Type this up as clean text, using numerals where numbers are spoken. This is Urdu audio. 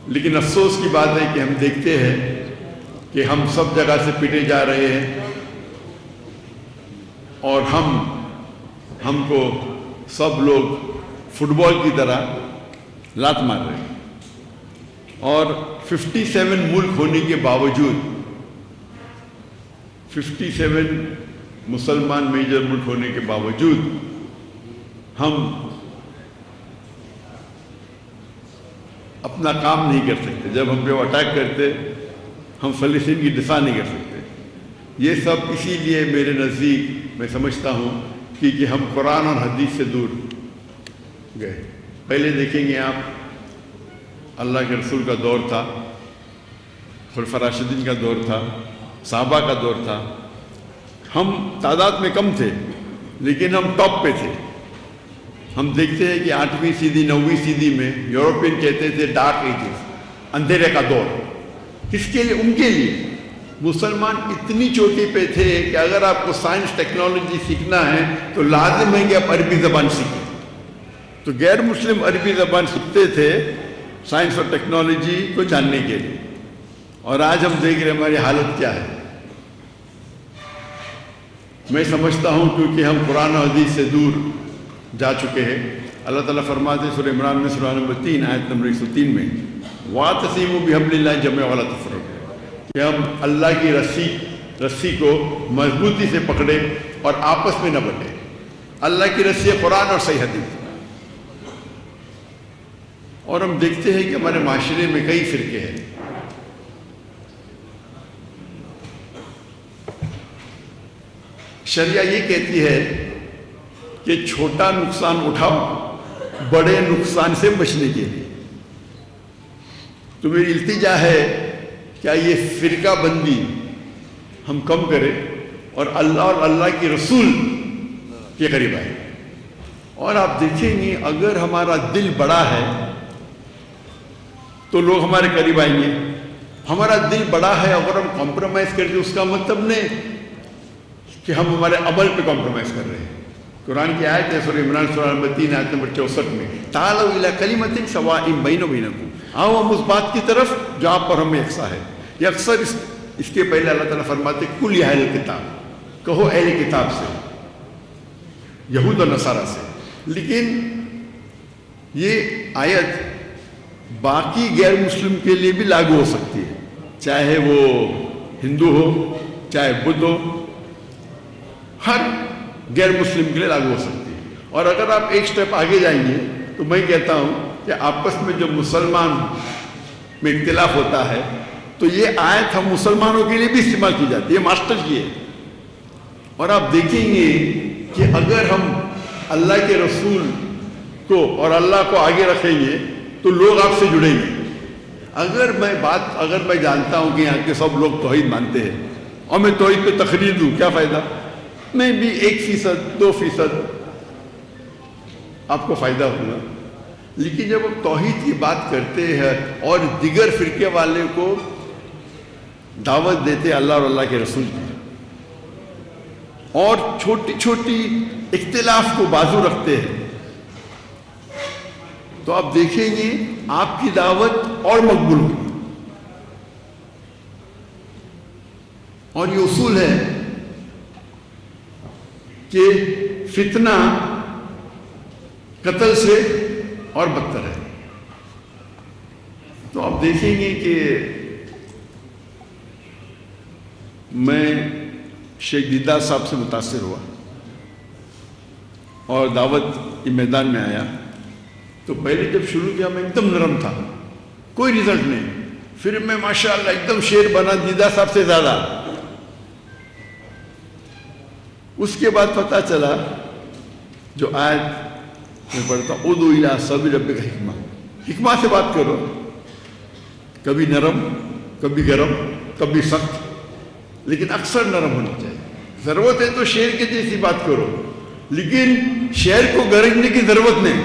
لیکن افسوس کی بات ہے کہ ہم دیکھتے ہیں کہ ہم سب جگہ سے پیٹے جا رہے ہیں اور ہم کو سب لوگ فٹ بال کی طرح لات مار رہے ہیں، اور 57 ملک ہونے کے باوجود، 57 مسلمان میجر ملک ہونے کے باوجود ہم اپنا کام نہیں کر سکتے۔ جب ہم پہ اٹیک کرتے ہم فلسطین کی دفاع نہیں کر سکتے۔ یہ سب اسی لیے میرے نزدیک میں سمجھتا ہوں کہ ہم قرآن اور حدیث سے دور گئے۔ پہلے دیکھیں گے آپ، اللہ کے رسول کا دور تھا، خلفاء راشدین کا دور تھا، صحابہ کا دور تھا، ہم تعداد میں کم تھے لیکن ہم ٹاپ پہ تھے۔ ہم دیکھتے ہیں کہ 8ویں صدی 9ویں صدی میں یورپین کہتے تھے ڈارک ایجز، اندھیرے کا دور۔ کس کے لیے؟ ان کے لیے۔ مسلمان اتنی چوٹی پہ تھے کہ اگر آپ کو سائنس ٹیکنالوجی سیکھنا ہے تو لازم ہے کہ آپ عربی زبان سیکھیں۔ تو غیر مسلم عربی زبان سیکھتے تھے سائنس اور ٹیکنالوجی کو جاننے کے لیے، اور آج ہم دیکھ رہے ہیں ہماری حالت کیا ہے۔ میں سمجھتا ہوں کیونکہ ہم قرآن و حدیث سے دور جا چکے ہیں۔ اللہ تعالیٰ فرماتے ہیں سورہ عمران میں سورہ نمبر 3 آیت نمبر 103 میں، وَاعْتَصِمُوا بِحَبْلِ اللَّهِ جَمِيعًا وَلَا تَفَرَّقُوا، کہ ہم اللہ کی رسی کو مضبوطی سے پکڑے اور آپس میں نہ بٹے۔ اللہ کی رسی قرآن اور صحیح حدیث۔ اور ہم دیکھتے ہیں کہ ہمارے معاشرے میں کئی فرقے ہیں۔ شریعہ یہ کہتی ہے کہ چھوٹا نقصان اٹھاؤ بڑے نقصان سے بچنے کے لیے۔ تو میری التجا ہے کیا یہ فرقہ بندی ہم کم کریں اور اللہ کی رسول کے قریب آئے۔ اور آپ دیکھیں گے اگر ہمارا دل بڑا ہے تو لوگ ہمارے قریب آئیں گے۔ ہمارا دل بڑا ہے اگر ہم کمپرومائز کرتے اس کا مطلب نہیں کہ ہم ہمارے عمل پہ کمپرومائز کر رہے ہیں۔ قرآن کی آیت ہے سورہ عمران سورہ نمبر 3 آیت نمبر 64 میں، تعالوا الی کلمۃ سواء بیننا وبینکم، آؤ ہم اس بات کی طرف جو آپ پر ہمیں یکساں ہے۔ یہ اکثر اس کے پہلے اللہ تعالیٰ فرماتے کل یا اہل کتاب، کہو اہل کتاب سے، یہود و نصارہ سے۔ لیکن یہ آیت باقی غیر مسلم کے لیے بھی لاگو ہو سکتی ہے، چاہے وہ ہندو ہو چاہے بدھ ہو، ہر غیر مسلم کے لیے لاگو ہو سکتی ہے۔ اور اگر آپ ایک سٹیپ آگے جائیں گے تو میں کہتا ہوں کہ آپس میں جو مسلمان میں اختلاف ہوتا ہے تو یہ آیت ہم مسلمانوں کے لیے بھی استعمال کی جاتی ہے، ماسٹر کی ہے۔ اور آپ دیکھیں گے کہ اگر ہم اللہ کے رسول کو اور اللہ کو آگے رکھیں گے تو لوگ آپ سے جڑیں گے۔ اگر میں جانتا ہوں کہ یہاں کے سب لوگ توحید مانتے ہیں اور میں توحید پہ تقریر دوں، کیا فائدہ؟ میں بھی 1%، 2% آپ کو فائدہ ہوگا۔ لیکن جب ہم توحید کی بات کرتے ہیں اور دیگر فرقے والے کو دعوت دیتے ہیں اللہ اور اللہ کے رسول کی، اور چھوٹی چھوٹی اختلاف کو بازو رکھتے ہیں، تو آپ دیکھیں گے آپ کی دعوت اور مقبول ہوگی۔ اور یہ اصول ہے کہ فتنہ قتل سے اور بدتر ہے۔ تو آپ دیکھیں گے کہ میں شیخ دیدار صاحب سے متاثر ہوا اور دعوت کے میدان میں آیا تو پہلے جب شروع کیا میں ایک دم نرم تھا، کوئی رزلٹ نہیں۔ پھر میں ماشاءاللہ ایک دم شیر بنا دیدار صاحب سے زیادہ۔ اس کے بعد پتہ چلا جو آیت میں پڑھتا ہوں، ادعو الی سبیل ربک حکمہ، حکمہ سے بات کرو، کبھی نرم کبھی گرم کبھی سخت، لیکن اکثر نرم ہونا چاہیے۔ ضرورت ہے تو شیر کے جیسی بات کرو، لیکن شیر کو گرجنے کی ضرورت نہیں۔